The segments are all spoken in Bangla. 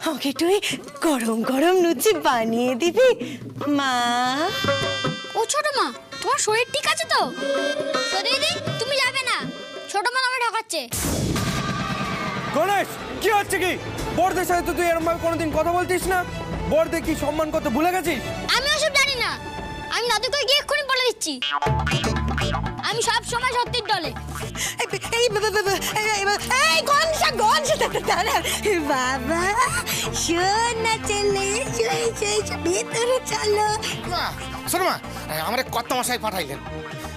আমাকে একটু গরম গরম লুচি বানিয়ে দিবি মা? ও ছোট মা, তোমার শরীর ঠিক আছে তো? দিদি তুমি যাবে না, ছোট মা আমাকে ঠকাচ্ছে। গণেশ, কি হচ্ছে কি? বড়দের সাথে তো তুই এরকম ভাবে কোনোদিন কথা বলতিস না। বড়দের কি সম্মান করতে ভুলে গেছিস? আমি ওসব জানি না, আমি দাদুকে গিয়ে এক্ষুনি বলে দিচ্ছি। আমি সব সময় সত্যির দলে। বাবা শোন না ছেলে, ভেতরে চলো। শোনো মা, আমার কত মশাই পাঠাইলেন,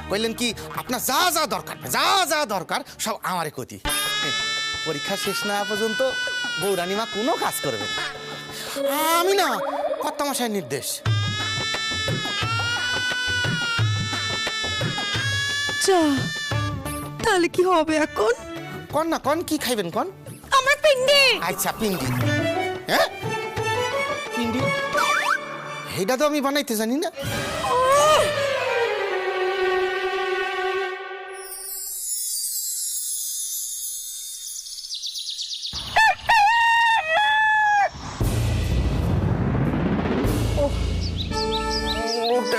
কইলেন কি আপনার যা যা দরকার, যা যা দরকার সব আমারে কতি। পরীক্ষা শেষ না পর্যন্ত বৌরানীমা কোনো কাজ করবে না। আমি না কত মশাই নির্দেশ। তাহলে কি হবে এখন? কন না, কন কি খাইবেন কন? আমার পিন্ডি। আচ্ছা পিন্ডি। হ্যাঁ পিন্ডি, এইটা তো আমি বানাইতে জানি না।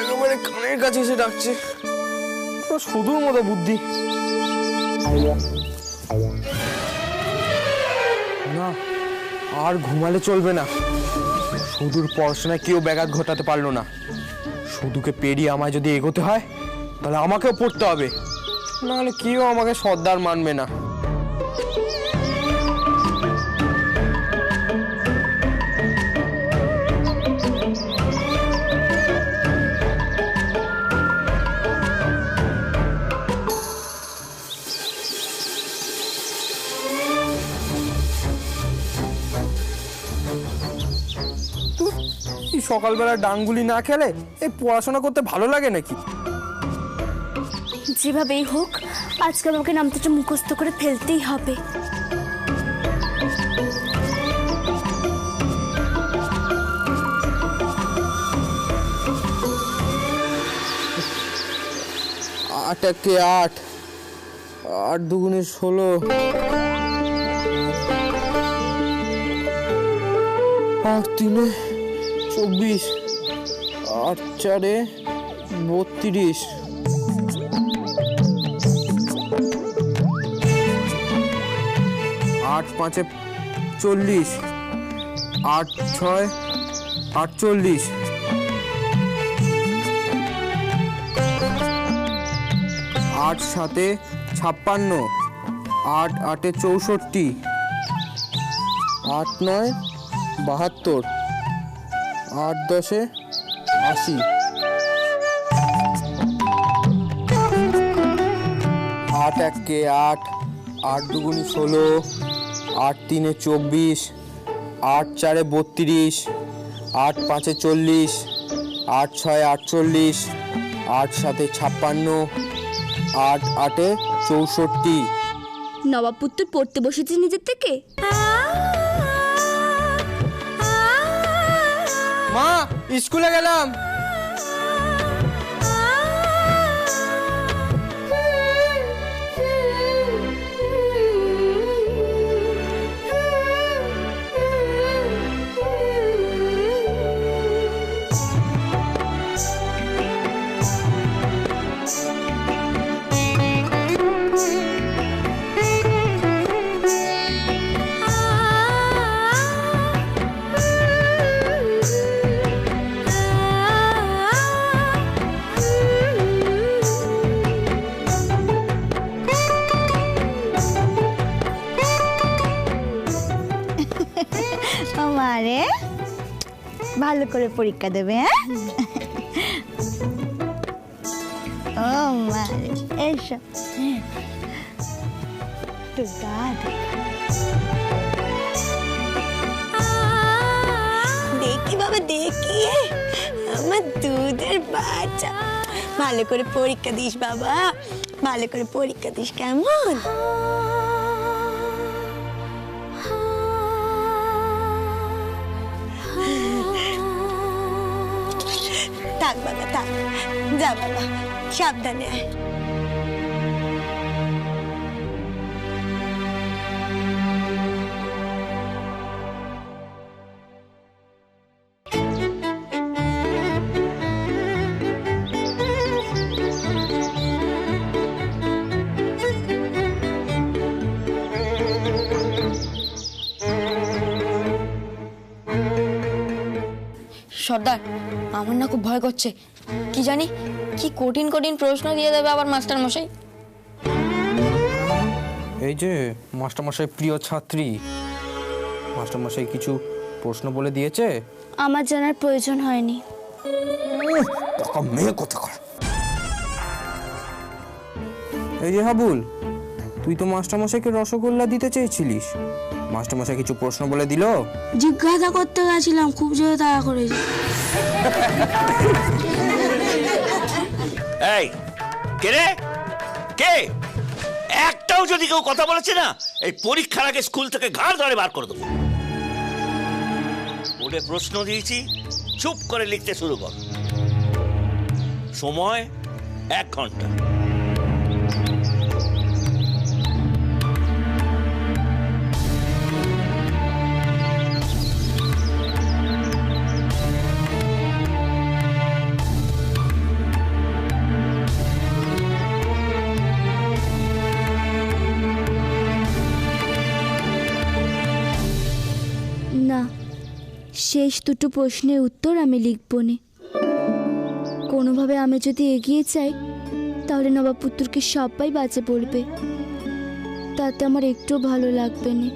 একেবারে কানের কাছে এসে ডাকছে। শুধুর মতো বুদ্ধি না, আর ঘুমালে চলবে না। শুধুর পড়াশোনায় কেউ ব্যাঘাত ঘটাতে পারলো না। শুধুকে পেরিয়ে আমায় যদি এগোতে হয় তাহলে আমাকেও পড়তে হবে, নাহলে কেউ আমাকে সর্দার মানবে না। সকালবেলা ডাঙ্গুলি না খেলে এই পড়াশোনা করতে ভালো লাগে নাকি? যেভাবেই হোক আজকে আমাকে নামটা মুখস্থ করে ফেলতেই হবে। আট একে 8, 8 দুগুণে 16, 8 তিনে 24, 8 চারে 32, 8 পাঁচে 40, 8 ছয় 48, 8 সাতে 56, 8 আটে 64, 8 নয় 72, 8 দশে 80, 8 একে 8, 8 দুগুণে 16, 8 তিনে 24, 8 চারে 32, 8 পাঁচে 40, 8 ছয় 48, 8 সাতে 56, 8 আটে 64। নবাবপুত্র পড়তে বসেছে নিজের থেকে। মা, স্কুলে গেলাম। আমারে ভালো করে পরীক্ষা দেবে। ও মারে এসো তো দেখি বাবা, দেখি আমার দুধের বাচ্চা। ভালো করে পরীক্ষা দিস বাবা, ভালো করে পরীক্ষা দিস, কেমন? থাক বাবা, থাক, যা বাবা, সাবধানে আয়। সর্দার, আমার না খুব ভয় করছে। কি জানি কি কঠিন কঠিন প্রশ্ন দিয়ে দেবে আবার মাস্টার মশাই। এই যে মাস্টারমশাই প্রিয় ছাত্রী, মাস্টারমশাই কিছু প্রশ্ন বলে দিয়েছে? আমার জানার প্রয়োজন হয়নি। টাকা মেয়ে কথা কর। এই যে হাবুল, তুই তো মাস্টারমশাইকে রসগোল্লা দিতে চেয়েছিলিস, মাস্টারমশাই কিছু প্রশ্ন বলে দিল? জিজ্ঞাসা করতে গেছিলাম, খুব জোরে তাড়া করেছি। এই কে রে, কে? একটাও যদি কেউ কথা বলেছে না, এই পরীক্ষার আগে স্কুল থেকে ঘাড় ধরে বার করে দেবো। ওরে প্রশ্ন দিয়েছি, চুপ করে লিখতে শুরু কর। সময় 1 ঘন্টা। না, শেষ দুটো প্রশ্নের উত্তর আমি লিখব না। কোনোভাবে আমি যদি এগিয়ে যাই তাহলে নবাব পুত্রকে সবাই বাজে বলবে, তাতে আমার একটু ভালো লাগবে না।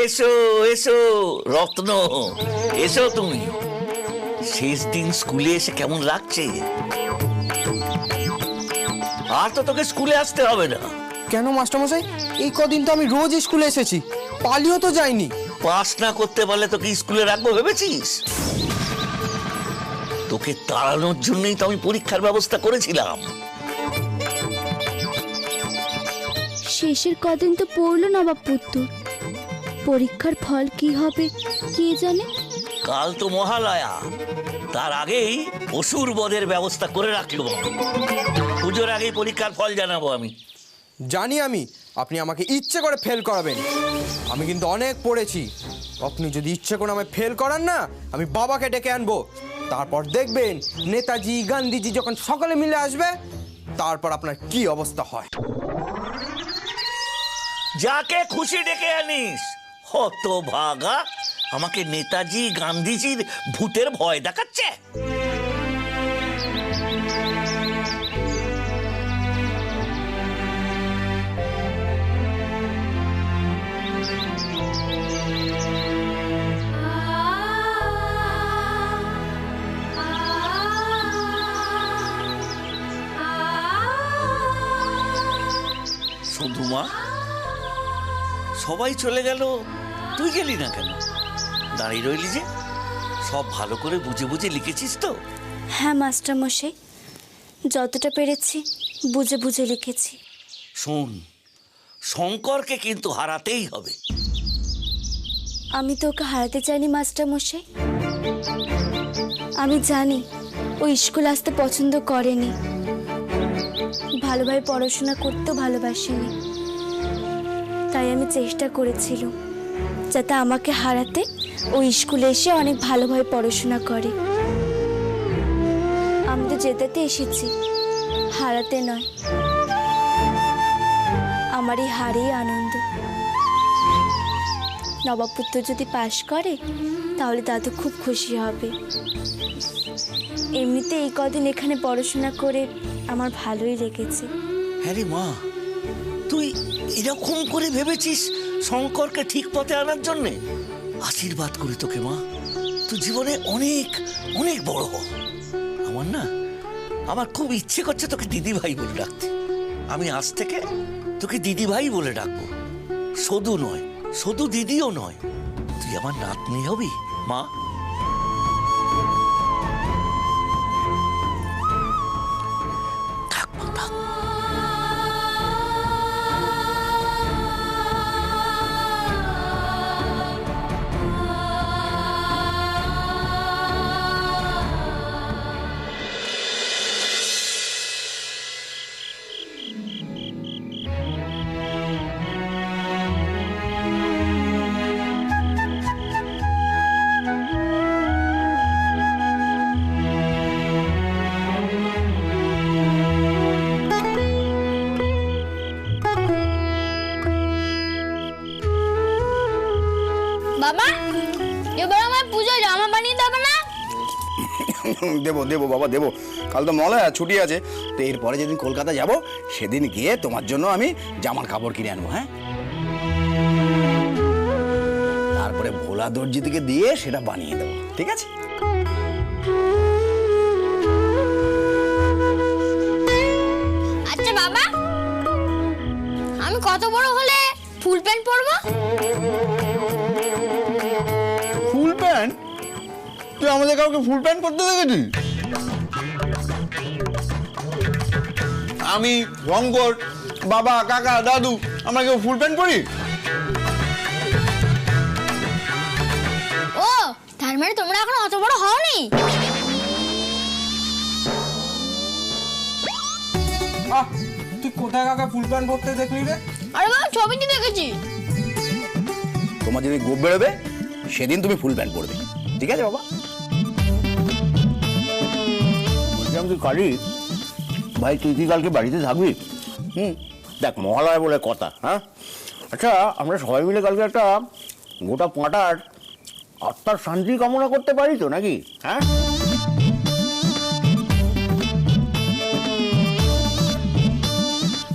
এসো এসো রত্ন, এসো তুমি। শেষ দিন স্কুলে এসে কেমন লাগছে? আর তো তোকে স্কুলে আসতে হবে না। কেন মাস্টারমশাই? এই কদিন তো আমি রোজ স্কুলে এসেছি, পালিও তো যাইনি। পাস না করতে পারলে তোকে স্কুলে রাখবো ভেবেছিস? তোকে তাড়ানোর জন্যই তো আমি পরীক্ষার ব্যবস্থা করেছিলাম। শেষের কদিন তো পড়লো নবাব পুত্র, পরীক্ষার ফল কি হবে কে জানে। কাল তো মহালয়া, তার আগেই অসুর বধের ব্যবস্থা করে রাখলো। পুজোর আগেই পরীক্ষার ফল জানাবো আমি। জানি আমি আপনি আমাকে ইচ্ছে করে ফেল করাবেন, আমি কিন্তু অনেক পড়েছি। আপনি যদি ইচ্ছে করে আমায় ফেল করান না, আমি বাবাকে ডেকে আনবো। তারপর দেখবেন নেতাজি গান্ধীজি যখন সকলে মিলে আসবে, তারপর আপনার কি অবস্থা হয়। যাকে খুশি ডেকে আনিস। হতভাগা, আমাকে নেতাজি গান্ধীজির ভূতের ভয় দেখাচ্ছে। শুধু মা, সবাই চলে গেল, তুই গেলি না কেন? দাঁড়িয়ে রইলি যে? সব ভালো করে বুঝে বুঝে লিখেছিস তো? হ্যাঁ মাস্টার মশাই, যতটা পেরেছি বুঝে বুঝে লিখেছি। শোন, শঙ্করকে কিন্তু হারাতেই হবে। আমি তো ওকে হারাতে চাইনি মাস্টার মশাই। আমি জানি ও স্কুল আসতে পছন্দ করেনি, ভালোভাবে পড়াশোনা করতেও ভালোবাসেনি। তাই আমি চেষ্টা করেছিলাম যাতে আমাকে হারাতে ও স্কুলে এসে অনেক ভালোভাবে পড়াশোনা করে। আমি তো জেতাতে এসেছি, হারাতে নয়। আমার এই হারেই আনন্দ। নবাবপুত্র যদি পাশ করে তাহলে দাদু খুব খুশি হবে। এমনিতে এই কদিন এখানে পড়াশোনা করে আমার ভালোই লেগেছে। হ্যাঁ রে মা, তুই এরকম করে ভেবেছিস শঙ্করকে ঠিক পথে আনার জন্যে? আশীর্বাদ করি তোকে মা, তুই জীবনে অনেক অনেক বড় হ। আমার খুব ইচ্ছে করছে তোকে দিদি ভাই বলে ডাকতে। আমি আজ থেকে তোকে দিদি ভাই বলে ডাকবো। শুধু নয়, শুধু দিদিও নয়, তুই আমার নাতনি হবি মা। থাক মা, থাক। দেবো দেবো বাবা দেবো, কাল তো মলয়া ছুটি আছে, তো এরপরে যেদিন কলকাতা যাব সেদিন গিয়ে তোমার জন্য আমি জামার কাপড় কিনে আনবো। হ্যাঁ, তারপরে ভোলা দর্জি থেকে দিয়ে সেটা বানিয়ে দেবো, ঠিক আছে? আচ্ছা বাবা, আমি কত বড় হলে ফুল প্যান্ট পরবো? Full pant? তুই আমাদের কাউকে ফুল প্যান্ট করতে দেখেছিস? আমি, শঙ্কর, বাবা, কাকা, দাদু, আমরা কেউ ফুল প্যান্ট পরি? ও, তার মানে তোমরা এখন অত বড় হওনি। তুই কোথায় কাকা ফুল প্যান্ট পরতে দেখলি রে? আরে বাবা, ছবিতে দেখেছি। তোমার যেদিন গোপ বেরোবে সেদিন তুমি ফুল প্যান্ট পরবে, ঠিক আছে বাবা? বলছিলাম তুই কালি ভাই, তুই কি কালকে বাড়িতে থাকবি? দেখ মহালয়া বলে কথা। হ্যাঁ, আচ্ছা আমরা সবাই মিলে কালকে একটা গোটা পাঁটার আত্মার শান্তি কামনা করতে পারি তো নাকি? হ্যাঁ,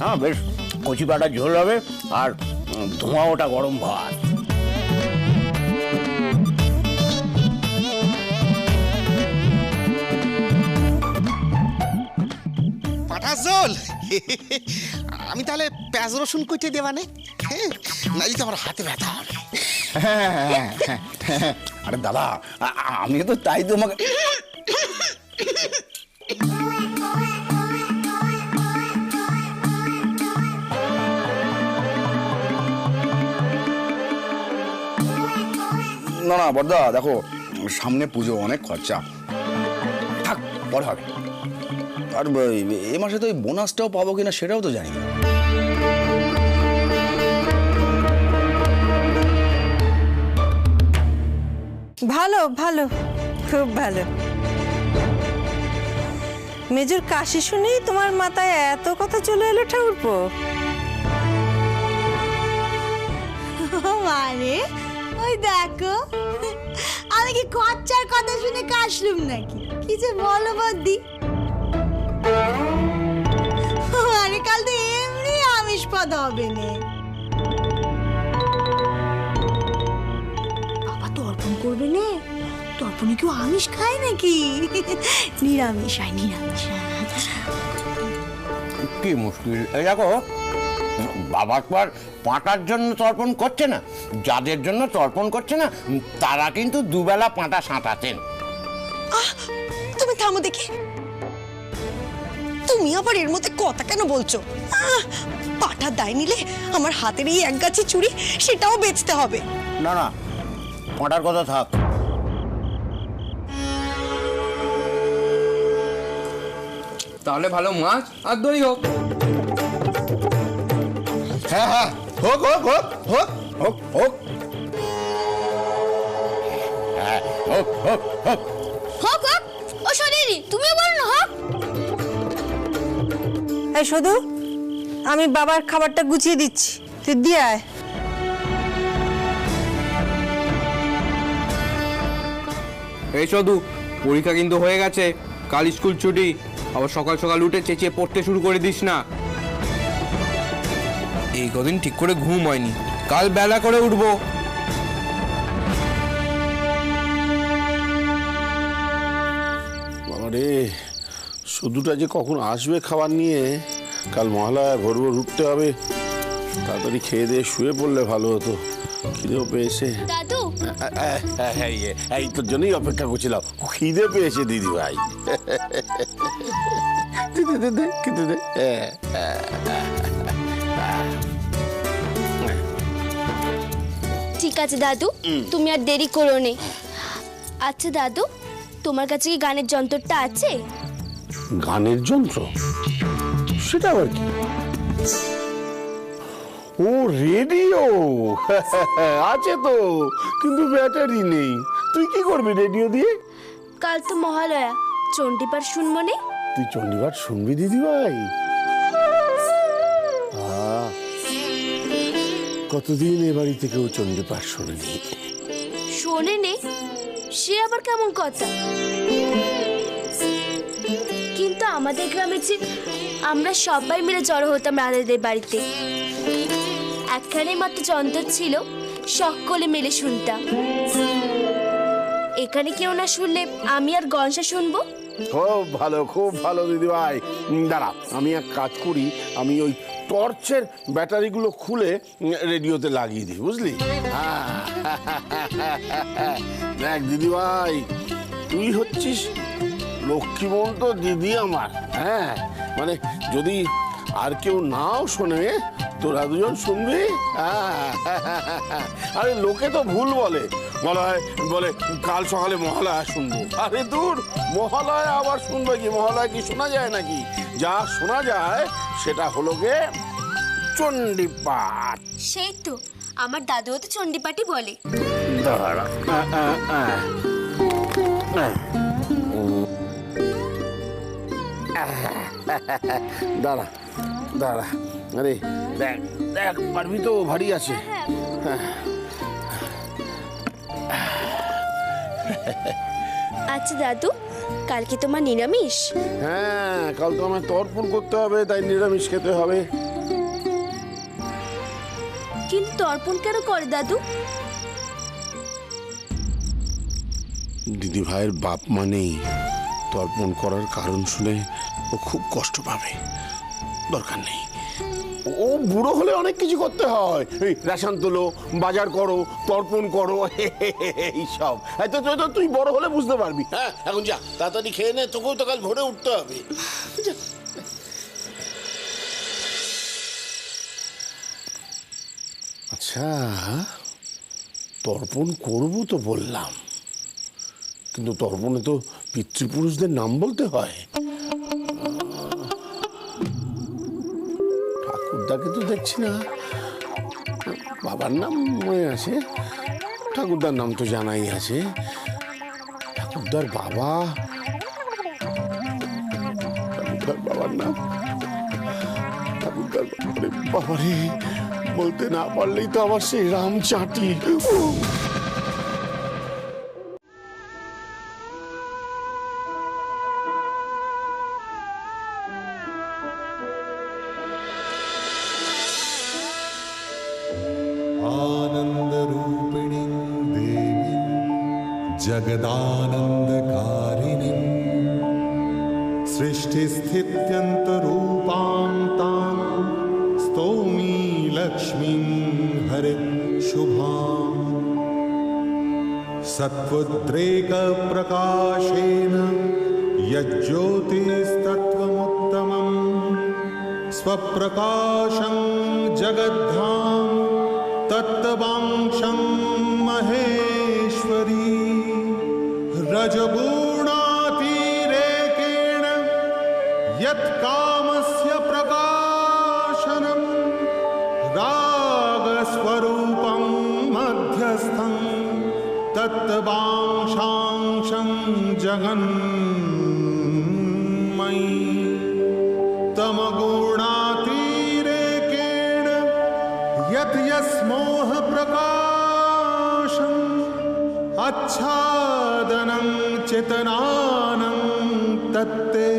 হ্যাঁ, বেশ কচি পাটার ঝোল হবে আর ধোঁয়া ওটা গরম ভাত। পাঁঠার ঝোল? আমি তাহলে পেঁয়াজ রসুন কুটে দেবানে, নাইলে তো আমার হাতে ব্যথা হবে। আরে দাদা, আমি তো তাই তোমাকে না না বড়দা, দেখো সামনে পুজো, অনেক খরচা, থাক পরে হবে। আর এ মাসে তো ওই বোনাসটাও পাবো কিনা সেটাও তো জানি না। ভালো ভালো, খুব ভালো। মেজর কাশি শুনেই তোমার মাথায় এত কথা চলে এলো ঠাকুরপো? মানে ওই দেখো, আমি কি খরচার কথা শুনে কাশলুম নাকি? কি যে বলো বদ্দি, আরে কাল তো এমনি আমিষ পদ হবে নে। বাবা তর্পণ করবে নে, তর্পণে কেউ আমিষ খায় নাকি? নিরামিষ হয়, নিরামিষ। কি মুশকিল! এই দেখো, বাবা তো আর পাঁটার জন্য তর্পণ করছে না, যাদের জন্য তর্পণ করছে না তারা কিন্তু দুবেলা পাঁটা সাঁটাতেন। তুমি থামো দেখি, তুমি আবার এর মধ্যে কথা কেন বলছো? পাঠার দায় নিলে আমার হাতের এই এক গাছি চুড়ি সেটাও বেচতে হবে। না না, পাঁটার কথা থাক। তাহলে ভালো মাছ আর দই হোক। হ্যাঁ হ্যাঁ, হোক হোক হোক হোক হোক হোক, হ্যাঁ হোক হোক হোক হোক হোক, ও শরীরি তুমিও বলো না হোক। এই শুধু আমি বাবার খাবারটা গুছিয়ে দিচ্ছি, তুই দিয়ে আয়। এই শুধু পরীক্ষা কিন্তু হয়ে গেছে, কাল স্কুল ছুটি, আবার সকাল সকাল উঠে চেঁচিয়ে পড়তে শুরু করে দিস না। এই কদিন ঠিক করে ঘুম হয়নি, কাল বেলা করে উঠবো। আরে শুধুটা যে কখন আসবে খাবার নিয়ে, কাল মহালয়া ভোর ভোর উঠতে হবে, তাড়াতাড়ি খেয়ে দিয়ে শুয়ে পড়লে ভালো হতো, খিদেও পেয়েছে। দাদু, এই তোর জন্যই অপেক্ষা করছিলাম, খিদে পেয়েছে দিদি ভাই। ঠিক আছে দাদু, তুমি আর দেরি করো নে। আচ্ছা দাদু, তোমার কাছে কি গানের যন্ত্রটা আছে? গানের যন্ত্র? সেটা আবার কি? ও রেডিও আছে তো, কিন্তু ব্যাটারি নেই। তুই কি করবি রেডিও দিয়ে? কাল তো মহালয়া, চণ্ডীপাঠ শুনবো নে। তুই চণ্ডীপাঠ শুনবি দিদি ভাই? কতদিন এ বাড়িতে কেউ চণ্ডীপাঠ শোনেনি। শোনে নে, সে আবার কেমন কথা? কিন্তু আমাদের গ্রামে যে আমরা সবাই মিলে জড়ো হতাম রাধাদের বাড়িতে, একখানে মাত্র যন্ত্র ছিল, সকলে মিলে শুনতাম। এখানে কেউ না শুনলে আমি আর গনসা শুনবো? খুব ভালো দিদিভাই। দাঁড়া, আমি এক কাজ করি, আমি ওই টর্চের ব্যাটারিগুলো খুলে রেডিওতে লাগিয়ে দিই, বুঝলি? দেখ দিদিভাই, তুই হচ্ছিস লক্ষ্মীমন্ত দিদি আমার। হ্যাঁ, মানে যদি আর কেউ নাও শোনে, তোরা দুজন শুনবি। আরে লোকে তো ভুল বলে, বলে কাল সকালে মহালয়া শুনবো। আরে দূর, মহালয়া আবার শুনবে কি? মহালয়া কি শোনা যায় নাকি? যা শোনা যায় সেটা হলো গে চণ্ডীপাঠ। সেই তো, আমার দাদুও তো চণ্ডীপাঠই বলে। দাঁড়া দাঁড়া দাঁড়া, আরে দেখ দেখ, পারবি তো? ভারী আছে। আচ্ছা দাদু, কালকে তোমার নিরামিষ? হ্যাঁ, কাল তো আমায় তর্পণ করতে হবে, তাই নিরামিষ খেতে হবে। কিন্তু তর্পণ কেন করে দাদু? দিদি ভাইয়ের বাপ মা নেই, তর্পণ করার কারণ শুনে ও খুব কষ্ট পাবে। দরকার নেই, ও বুড়ো হলে অনেক কিছু করতে হয়। এই রেশন তোলো, বাজার করো, তর্পণ করো, এইসব তুই বড় হলে বুঝতে পারবি। হ্যাঁ, এখন যা, তাড়াতাড়ি খেয়ে নে, তোকেও তো কাল ভোরে উঠতে হবে। আচ্ছা, তর্পণ করবো তো বললাম, কিন্তু তর্পণে তো পিতৃপুরুষদের নাম বলতে হয়। ঠাকুরদাকে তো দেখছি না, বাবার নাম মনে আছে, ঠাকুরদার নাম তো জানাই আছে। ঠাকুরদার বাবার নাম, ঠাকুরদার বাবারে বলতে না পারলেই তো আবার সেই রাম চাটি। आनन्दरूपिणीं देवीं जगदानन्दकारिणीं सृष्टिस्थित्यन्तरूपां तां स्तौमि लक्ष्मीं हरिं शुभाम् सत्त्वोद्रेकप्रकाशेन यज्ज्योतिस्तत्त्वमुत्तमम् स्वप्रकाशं जगद्धाम तत्त्वांशं महेश्वरी रजगुणातिरेकेण यत्कामस्य प्रकाशनं रागस्वरूपं मध्यस्थं तत्त्वांशांशं जगन्मयी तमगुणातिरेकेण यत् यस्मोह प्रकाशम् अच्छादनं चेतनानं तत्ते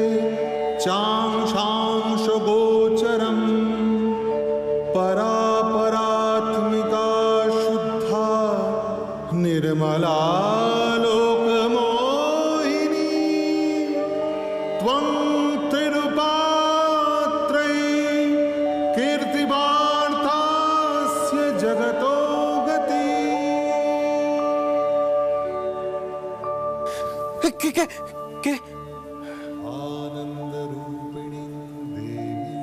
चांशांशगोचरम् परापरात्मिका शुद्धा निर्मला लोकमोहिनी त्वं तिरुपात्रै कीर्तिवार्तास्य जगतो गति।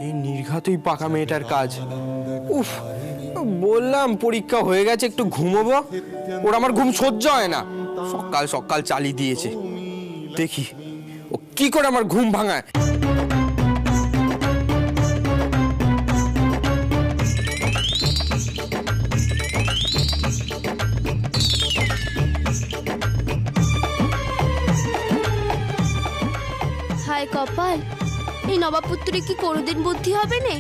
এই নির্ঘাতই পাকা মেয়েটার কাজ। উফ, বললাম পরীক্ষা হয়ে গেছে, একটু ঘুমোবো, ওর আমার ঘুম সহ্য হয় না। সকাল সকাল চালিয়ে দিয়েছে, দেখি ও কি করে আমার ঘুম ভাঙায়। হায় কপাল, এই নবাবপুত্রে কি কোনোদিন বুদ্ধি হবে না?